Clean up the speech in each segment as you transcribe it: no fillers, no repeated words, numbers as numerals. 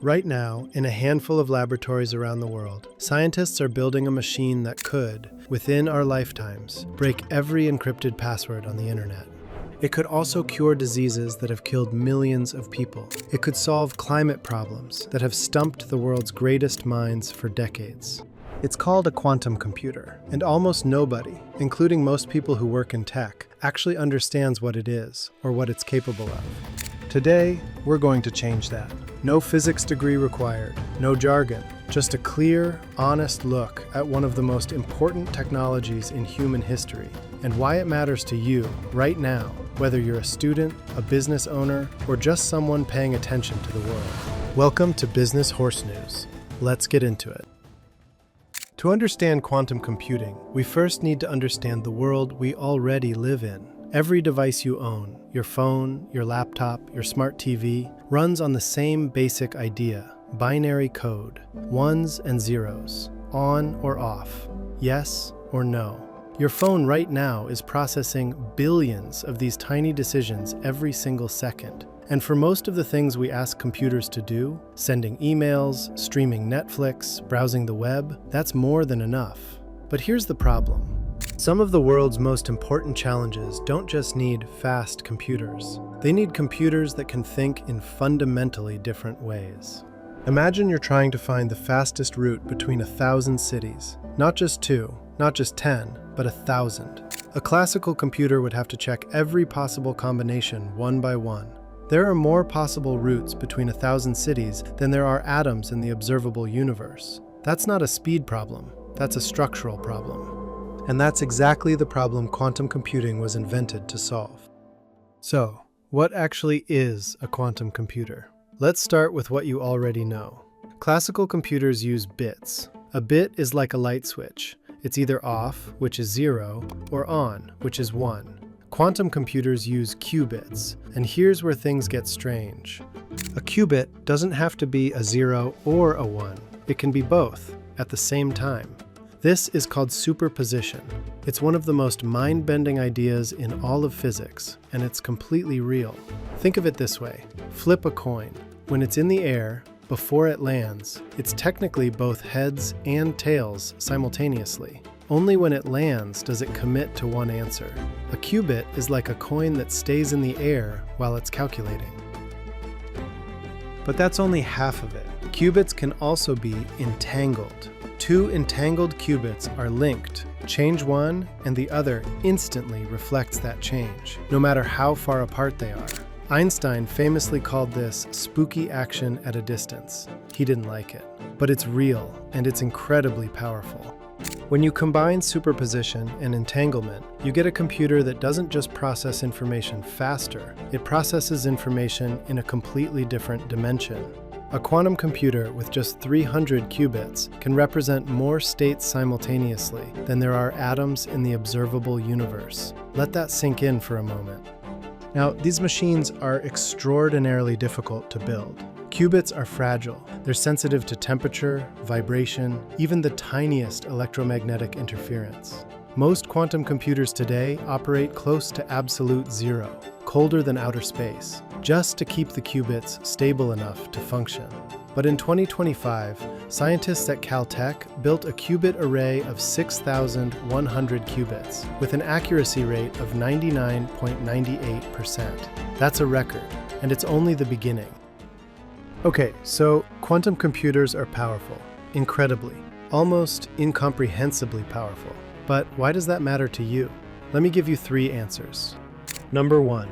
Right now, in a handful of laboratories around the world, scientists are building a machine that could, within our lifetimes, break every encrypted password on the internet. It could also cure diseases that have killed millions of people. It could solve climate problems that have stumped the world's greatest minds for decades. It's called a quantum computer, and almost nobody, including most people who work in tech, actually understands what it is or what it's capable of. Today, we're going to change that. No physics degree required, no jargon, just a clear, honest look at one of the most important technologies in human history and why it matters to you right now, whether you're a student, a business owner, or just someone paying attention to the world. Welcome to Business Horse News. Let's get into it. To understand quantum computing, we first need to understand the world we already live in. Every device you own, your phone, your laptop, your smart TV, runs on the same basic idea, binary code, ones and zeros, on or off, yes or no. Your phone right now is processing billions of these tiny decisions every single second. And for most of the things we ask computers to do, sending emails, streaming Netflix, browsing the web, that's more than enough. But here's the problem. Some of the world's most important challenges don't just need fast computers. They need computers that can think in fundamentally different ways. Imagine you're trying to find the fastest route between 1,000 cities. Not just 2, not just 10, but 1,000. A classical computer would have to check every possible combination one by one. There are more possible routes between 1,000 cities than there are atoms in the observable universe. That's not a speed problem, that's a structural problem. And that's exactly the problem quantum computing was invented to solve. So, what actually is a quantum computer? Let's start with what you already know. Classical computers use bits. A bit is like a light switch. It's either off, which is 0, or on, which is 1. Quantum computers use qubits, and here's where things get strange. A qubit doesn't have to be a 0 or a 1. It can be both, at the same time. This is called superposition. It's one of the most mind-bending ideas in all of physics, and it's completely real. Think of it this way. Flip a coin. When it's in the air, before it lands, it's technically both heads and tails simultaneously. Only when it lands does it commit to one answer. A qubit is like a coin that stays in the air while it's calculating. But that's only half of it. Qubits can also be entangled. Two entangled qubits are linked. Change one, and the other instantly reflects that change, no matter how far apart they are. Einstein famously called this spooky action at a distance. He didn't like it. But it's real, and it's incredibly powerful. When you combine superposition and entanglement, you get a computer that doesn't just process information faster, it processes information in a completely different dimension. A quantum computer with just 300 qubits can represent more states simultaneously than there are atoms in the observable universe. Let that sink in for a moment. Now, these machines are extraordinarily difficult to build. Qubits are fragile. They're sensitive to temperature, vibration, even the tiniest electromagnetic interference. Most quantum computers today operate close to absolute zero, colder than outer space, just to keep the qubits stable enough to function. But in 2025, scientists at Caltech built a qubit array of 6,100 qubits with an accuracy rate of 99.98%. That's a record, and it's only the beginning. Okay, so quantum computers are powerful, incredibly, almost incomprehensibly powerful. But why does that matter to you? Let me give you 3 answers. Number 1,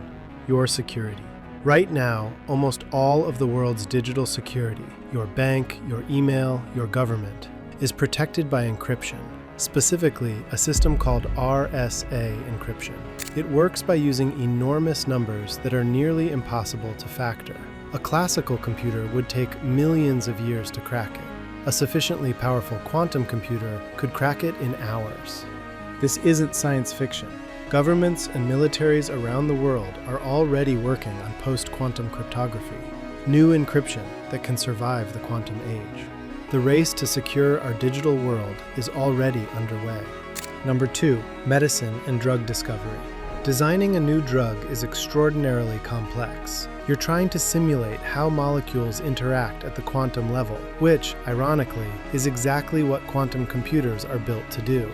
your security. Right now, almost all of the world's digital security, your bank, your email, your government, is protected by encryption, specifically a system called RSA encryption. It works by using enormous numbers that are nearly impossible to factor. A classical computer would take millions of years to crack it. A sufficiently powerful quantum computer could crack it in hours. This isn't science fiction. Governments and militaries around the world are already working on post-quantum cryptography, new encryption that can survive the quantum age. The race to secure our digital world is already underway. Number 2, medicine and drug discovery. Designing a new drug is extraordinarily complex. You're trying to simulate how molecules interact at the quantum level, which, ironically, is exactly what quantum computers are built to do.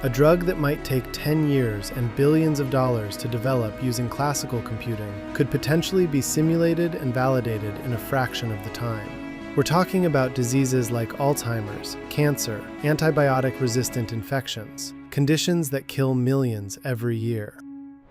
A drug that might take 10 years and billions of dollars to develop using classical computing could potentially be simulated and validated in a fraction of the time. We're talking about diseases like Alzheimer's, cancer, antibiotic-resistant infections, conditions that kill millions every year.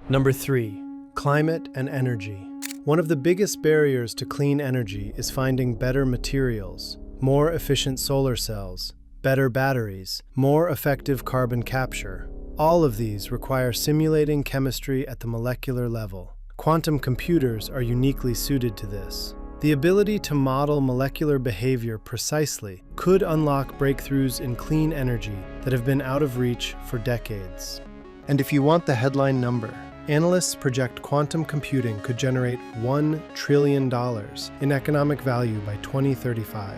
Number 3. Climate and energy. One of the biggest barriers to clean energy is finding better materials, more efficient solar cells, better batteries, more effective carbon capture. All of these require simulating chemistry at the molecular level. Quantum computers are uniquely suited to this. The ability to model molecular behavior precisely could unlock breakthroughs in clean energy that have been out of reach for decades. And if you want the headline number, analysts project quantum computing could generate $1 trillion in economic value by 2035.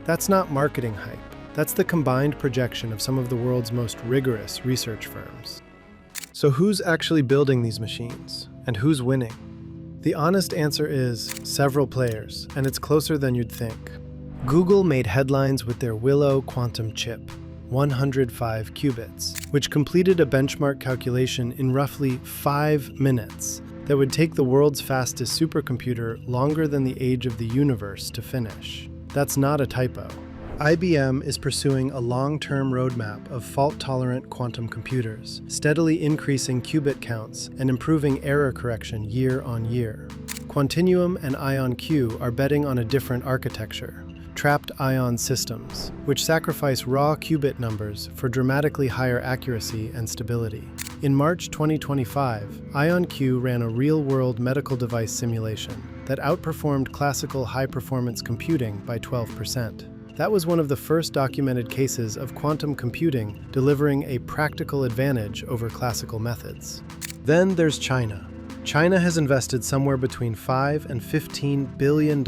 That's not marketing hype. That's the combined projection of some of the world's most rigorous research firms. So who's actually building these machines? And who's winning? The honest answer is several players, and it's closer than you'd think. Google made headlines with their Willow quantum chip, 105 qubits, which completed a benchmark calculation in roughly 5 minutes that would take the world's fastest supercomputer longer than the age of the universe to finish. That's not a typo. IBM is pursuing a long-term roadmap of fault-tolerant quantum computers, steadily increasing qubit counts and improving error correction year on year. Quantinuum and IonQ are betting on a different architecture, trapped ion systems, which sacrifice raw qubit numbers for dramatically higher accuracy and stability. In March 2025, IonQ ran a real-world medical device simulation that outperformed classical high-performance computing by 12%. That was one of the first documented cases of quantum computing delivering a practical advantage over classical methods. Then there's China. China has invested somewhere between $5 and $15 billion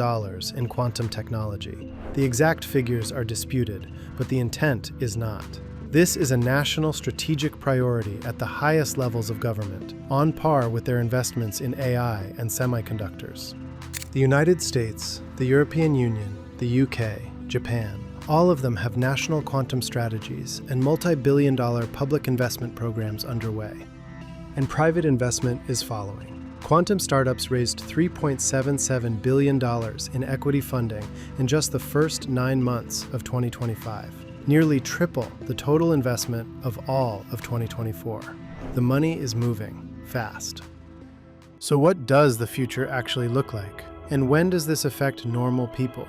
in quantum technology. The exact figures are disputed, but the intent is not. This is a national strategic priority at the highest levels of government, on par with their investments in AI and semiconductors. The United States, the European Union, the UK, Japan, all of them have national quantum strategies and multi-billion-dollar public investment programs underway. And private investment is following. Quantum startups raised $3.77 billion in equity funding in just the first 9 months of 2025, nearly triple the total investment of all of 2024. The money is moving fast. So what does the future actually look like? And when does this affect normal people?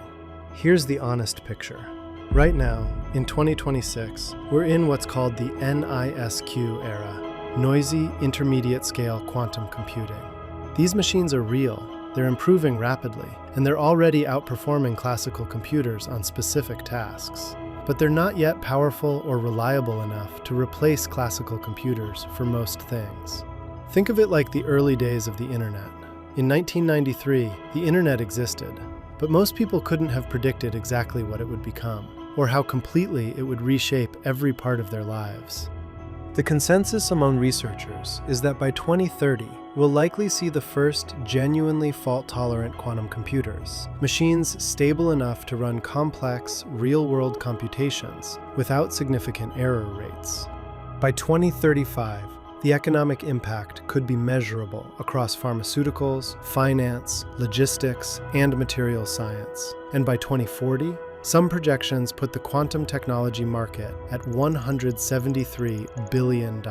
Here's the honest picture. Right now, in 2026, we're in what's called the NISQ era, noisy intermediate-scale quantum computing. These machines are real, they're improving rapidly, and they're already outperforming classical computers on specific tasks. But they're not yet powerful or reliable enough to replace classical computers for most things. Think of it like the early days of the internet. In 1993, the internet existed, but most people couldn't have predicted exactly what it would become, or how completely it would reshape every part of their lives. The consensus among researchers is that by 2030, we'll likely see the first genuinely fault-tolerant quantum computers, machines stable enough to run complex, real-world computations without significant error rates. By 2035, the economic impact could be measurable across pharmaceuticals, finance, logistics, and materials science. And by 2040, some projections put the quantum technology market at $173 billion.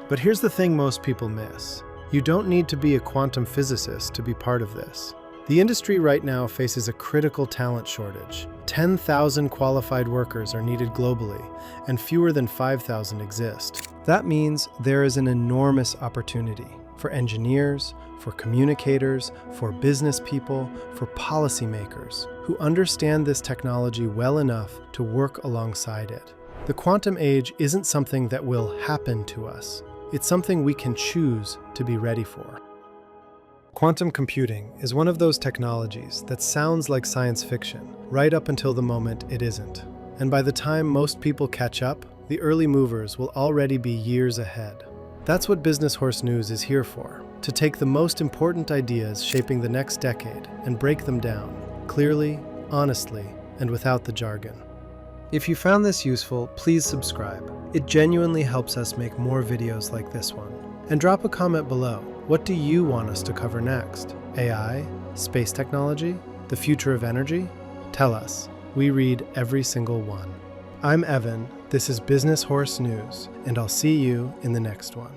But here's the thing most people miss. You don't need to be a quantum physicist to be part of this. The industry right now faces a critical talent shortage. 10,000 qualified workers are needed globally, and fewer than 5,000 exist. That means there is an enormous opportunity for engineers, for communicators, for business people, for policymakers who understand this technology well enough to work alongside it. The quantum age isn't something that will happen to us. It's something we can choose to be ready for. Quantum computing is one of those technologies that sounds like science fiction, right up until the moment it isn't. And by the time most people catch up, the early movers will already be years ahead. That's what Business Horse News is here for, to take the most important ideas shaping the next decade and break them down, clearly, honestly, and without the jargon. If you found this useful, please subscribe. It genuinely helps us make more videos like this one. And drop a comment below. What do you want us to cover next? AI? Space technology? The future of energy? Tell us. We read every single one. I'm Evan. This is Business Horse News, and I'll see you in the next one.